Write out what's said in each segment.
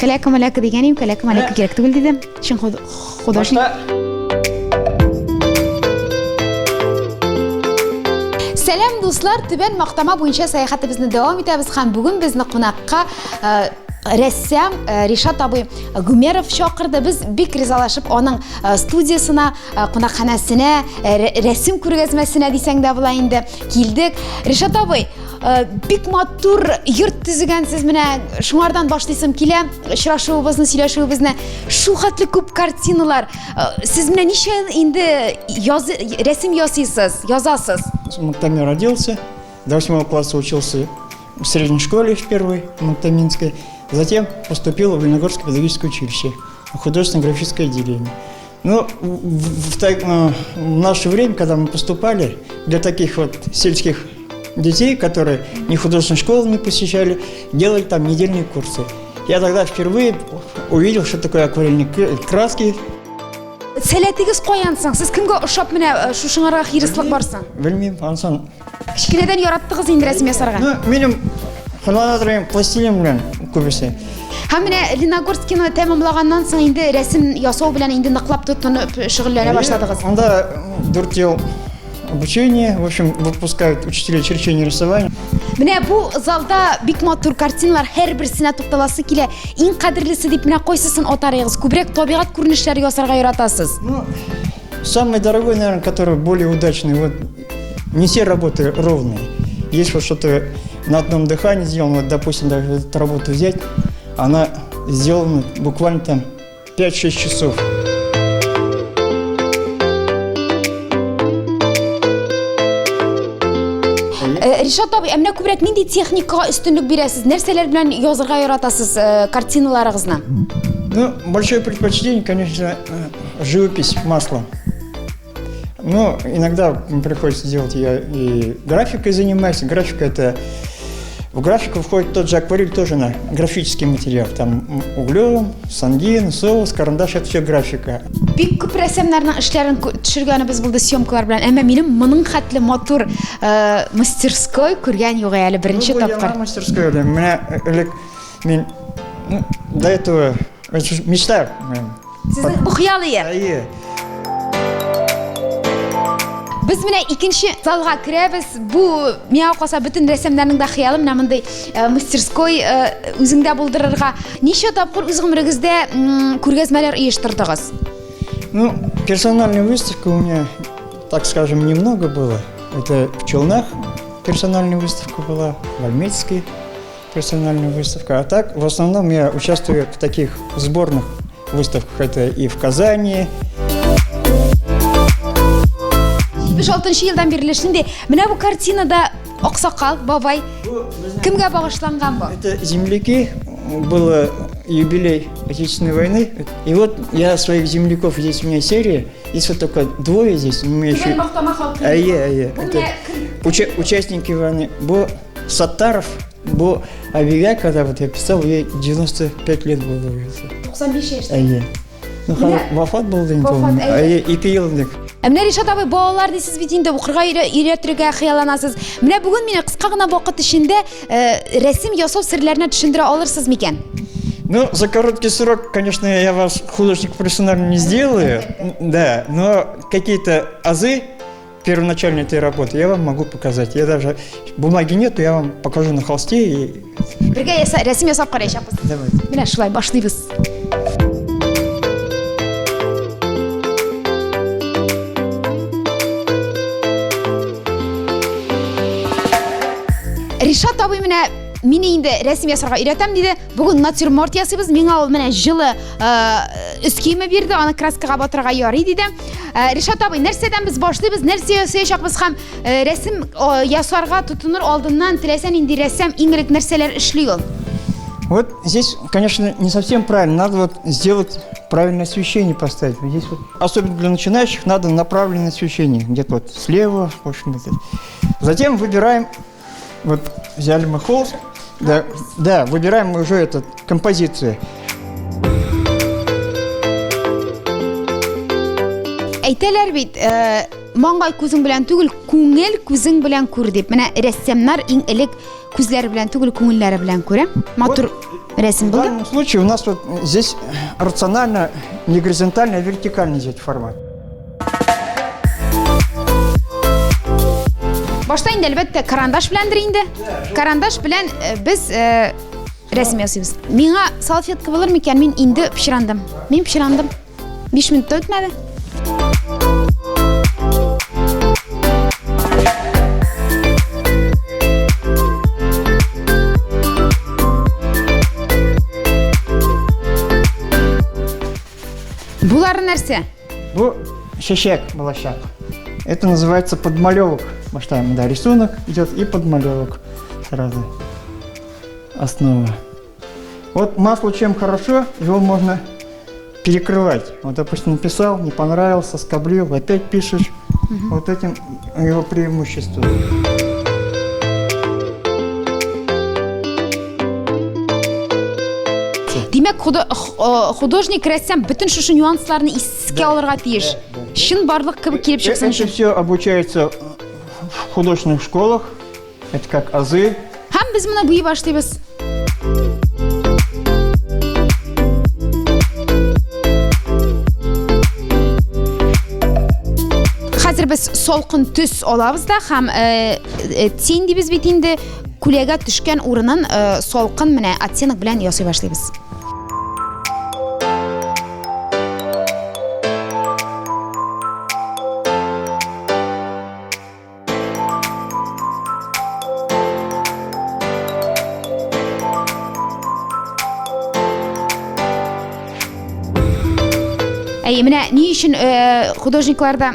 Калякам аляка дегеним, калякам аляка керек түгел дедім. Шын художник. Сәлем дуслар, түбән мақтама бойынша саяхатыбызны давам итәбез һәм бүгін безне қонаққа рәссам Ришат абый Гумеров шақырды. Біз бик ризалашып оның студиясына, қонақханасына, рәсім күргәзмәсенә дисәң дә була инде килдек. Ришат абый, бик матур йорт төзегәнсез, менә шуңардан башлыйсым килә. Очрашуыбызны, сөйләшүебезне, шу хәтле күп картиналар. Сез менә ничә инде рәсем ясыйсыз, язасыз? В Мактаме родился, до 8 класса учился в средней школе в первой, Мактаминской. Затем поступил в Леногорское педагогическое училище, художественно-графическое отделение. Но в наше время, когда мы поступали, для таких вот сельских детей, которые ни художественную школу не посещали, делали там недельные курсы. Я тогда впервые увидел, что такое акварельные краски. Сәләтегез қоянсың, сіз кімге ұшап менә шушыңарға хирыслық барсың? Білмеймін, ансан. Кішкенеден яраттығыз енді рәсім ясарға? Менің ханадырым пластилин белән көбесе. Һәм менә Леногорскийны тәмамлаганнан соң инде рәсем ясау белән инде ныклап тотынып шөгыльләнә башладыгыз. Анда 4 ел обучение, в общем, выпускают учителей черчения и рисования. Менә бу залда бик матур картиналар һәр берсенә тукталасы килә. Иң кадерлесе дип менә кайсысын атарыгыз? Күбрәк табигать күренешләре ясарга яратасыз? Ну, самый дорогой, наверное, который более удачный. Вот не все работы ровные. Есть вот что-то на одном дыхании сделано. Вот, допустим, даже эту работу взять, она сделана буквально там 5-6 часов. Ришат абый, менә күбрәк нинди техникага өстенлек бирәсез? Нәрсәләр белән язырга яратасыз картиналарыгызны? Ну, большое предпочтение, конечно, живопись маслом. Но иногда приходится делать, я и графикой занимаюсь. Графика это... В графику входит тот же акварель, тоже на графический материал. Там углем, сангин, соус, карандаш, это все графика. Бик күп рәсемнәрнең эшләрен төшергәнебез булды съемкалар белән. Әмма минем моның хәтле матур мастерской күргән юк әле беренче тапкыр. Я мастерской, мен до этого мечтаю. Сезнең бу хыялы. Biz менә икенче залга керәбез. Бу миңа калса бөтен рәсемнәрнең дә хыялы менә мондай мастерской үзеңдә булдырырга. Ничә тапкыр үз гомерегездә күргәзмәләр оештырдыгыз? Ну, персональная выставка у меня, так скажем, немного было. Это в Челнах персональная выставка была, в Альметьевске персональная выставка. А так, в основном я участвую в таких сборных выставках. Это и в Казани. 76 елдан берлешінде менә бу картинада Аксакал бабай кемгә багышланган бу? Это земляки, было юбилей Отечественной войны. И вот я своих земляков, здесь у меня серия, здесь вот только двое здесь. У меня еще... Это участники войны. Бо Саттаров, Бо Абига, когда вот я писал, ей 95 лет было. 95 яшь. Ну, вафат был день, помню. И пиелдик. Менә Ришат абый, балалар дисез бит инде укырга өйрәтергә хыялланасыз. Менә бүген мине кыска гына вакыт эчендә рәсем ясау серләренә төшендерә алырсыз микән? Ну, за короткий срок, конечно, я вас художник профессионально не сделаю, да, но какие-то азы первоначальной этой работы я вам могу показать. Я даже бумаги нету, я вам покажу на холсте и... Бергә рәсем ясап караячакбыз. Давайте. Менә шулай башлыйбыз. Ришат абый менә мине инде рәсем ясарга өйрәтәм диде. Бүген натюрморт ясыйбыз. Миңа ул менә җылы өст киеме бирде, аны краскага батырга ярый диде. Ришат абый, нәрсәдән без башлыйбыз, нәрсә ясаячакбыз һәм рәсем ясарга тотыныр алдыннан теләсән инде рәссам иң элек нәрсәләр эшли ул? Вот здесь, конечно, не совсем правильно. Надо вот сделать правильное освещение поставить. Здесь вот, особенно для начинающих, надо направленное освещение. Где-то вот слева, в общем. Затем выбираем. Вот взяли мы холст, да, выбираем мы уже эту композицию. Әйтәләр бит, маңгай күзең белән түгел, күңел күзең белән күр дип. Менә рәссамнар иң элек күзләре белән түгел, күңелләре белән күрә. Матур рәсем В булды. данном случае у нас вот здесь рационально, не горизонтально, а вертикально взять формат. Башта инде әлбәттә карандаш беләндер инде. Карандаш белән без рәсем ясыйбыз. Миңа салфетка булыр микән? Мин инде пешерандым. Мин пешерандым. 5 минут та үтмәде. Булары нәрсә? Bu шешек, балашак. Это называется подмалевок. Баштаем, да, рисунок идет и подмалевок сразу. Основа. Вот масло чем хорошо, его можно перекрывать. Вот, допустим, написал, не понравился, скоблил, опять пишешь. Вот этим его преимущество. Димәк, художник рәссам bütün шушы нюансларны искә алырга тиеш. Шын барлык кебек килеп чыксын Это өчен. все обучается в художественных школах. Это как азы. Һәм без моны буй башлыйбыз. Хәзер без солкын төс алабыз да һәм тень дибез бит инде күләгә төшкән урынын солкын менә оттенок белән ясый башлыйбыз. Менә ни өчен художникларда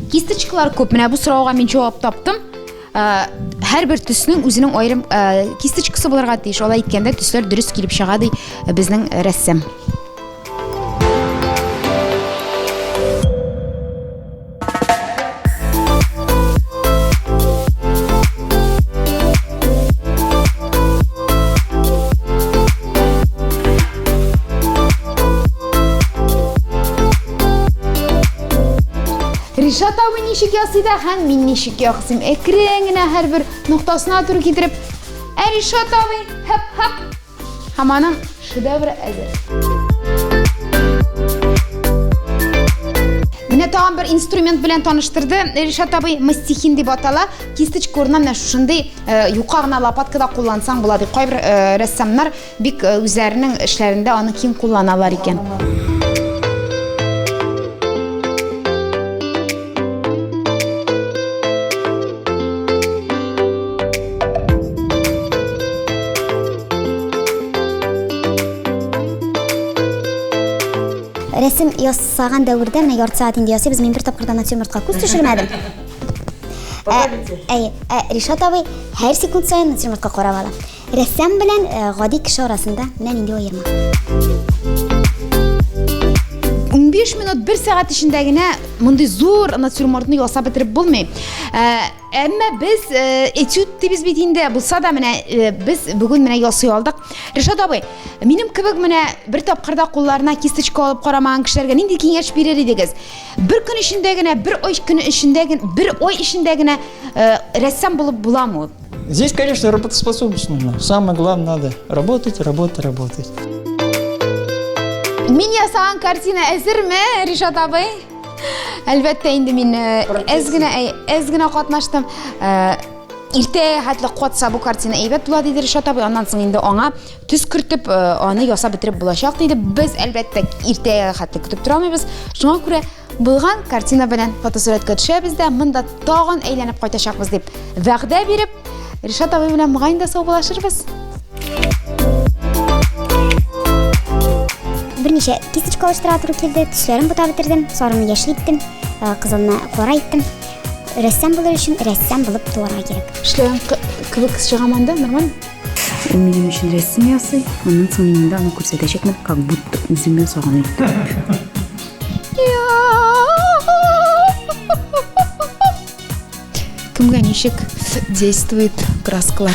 кисточкалар күп? Менә бу сорауга мин җавап таптым. Һәрбер төснең үзенең аерым кисточкасы булырга тиеш. Алай иткәндә төсләр дөрес килеп чыга ди безнең рәссам. Ришат абый ничек ясый да, һәм мин ничек ясыйм. Әкрен генә һәрбер ноктасына туры китереп, Ришат абый, һап-һап. Һәм аның шедевры әзер. Менә тагын бер инструмент белән таныштырды. Ришат абый мастихин дип атала. Кисточка урынына менә шушындый юка гына лопаткада куллансаң була ди. Кайбер рәссамнар бик үзләренең эшләрендә аны киң кулланалар икән. Рәсем ясаган дәврдә менә ярты сәгать инде ясыйбыз. Мин бер тапкырдан натюрмортка күз төшермәдем. Ришат абый һәр секунд саен натюрмортка карап ала. Рәссам белән гади кеше арасында менә нинди аерма. 15 минут 1 сәгать эчендә генә мондый зур натюрмортны ясап бетереп булмый. Әмма без этюд дибез бит инде булса да менә без бүген менә ясый алдык. Ришат абый, минем кебек менә бер тапкырда кулларына кисточка алып карамаган кешеләргә нинди киңәш бирер идегез? Бер көн эчендә генә, бер ай эчендә генә рәссам булып буламы? Здесь, конечно, работоспособность нужна. Самое главное, надо работать, работать, работать. Мин ясаган картина әзерме, Ришат абый? Әлбәттә инде мин әз генә катнаштым. Иртә хәтле катса бу картина әйбәт була диде Ришат абый. Аннан соң инде аңа төс кертеп аны ясап бетереп булачак диде. Без әлбәттә иртә хәтле көтеп торамыйбыз. Шуңа күрә булган картина белән фотосурәткә төшәбез дә монда тагын әйләнеп кайтачакбыз дип вәгъдә биреп Ришат абый белән мөгаен дә саубулашырбыз. Берничә кисточка алыштыра туры килде. Төсләрен бута бетердем. Сарыны яшел иттем. Кызылны кара иттем. Рәссам булыр өчен рәссам булып туарга кирәк. Эшләгән кебек чыгаманда, нормально? Ул минем өчен рәсем ясый, аннан соң мин инде аны күрсәтәчәкмен, как будто үзем ясаган идем. Кемгә ничек действует краскалар?